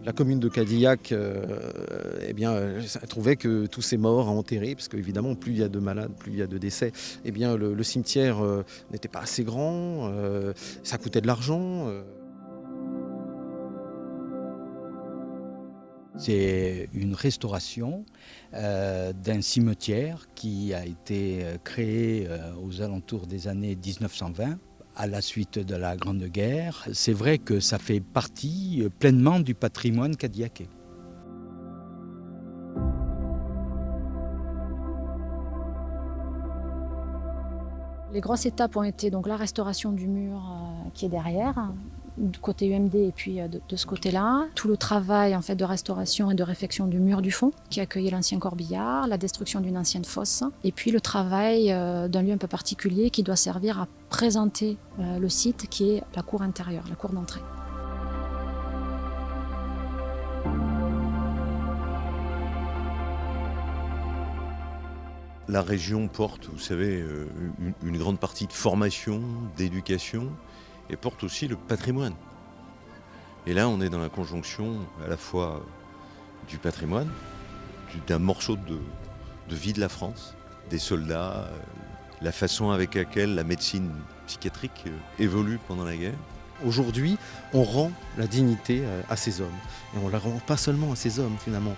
La commune de Cadillac trouvait que tous ces morts à enterrer, parce qu'évidemment, plus il y a de malades, plus il y a de décès, le cimetière n'était pas assez grand, ça coûtait de l'argent. C'est une restauration d'un cimetière qui a été créé aux alentours des années 1920. À la suite de la Grande Guerre. C'est vrai que ça fait partie pleinement du patrimoine cadillaquais. Les grosses étapes ont été donc la restauration du mur qui est derrière, du côté UMD et puis de ce côté-là. Tout le travail en fait, de restauration et de réfection du mur du fond qui accueillait l'ancien corbillard, la destruction d'une ancienne fosse et puis le travail d'un lieu un peu particulier qui doit servir à présenter le site qui est la cour intérieure, la cour d'entrée. La région porte, vous savez, une grande partie de formation, d'éducation, et porte aussi le patrimoine. Et là, on est dans la conjonction à la fois du patrimoine, d'un morceau de vie de la France, des soldats, la façon avec laquelle la médecine psychiatrique évolue pendant la guerre. Aujourd'hui, on rend la dignité à ces hommes. Et on ne la rend pas seulement à ces hommes, finalement.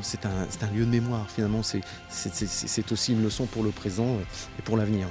C'est un lieu de mémoire, finalement. C'est aussi une leçon pour le présent et pour l'avenir.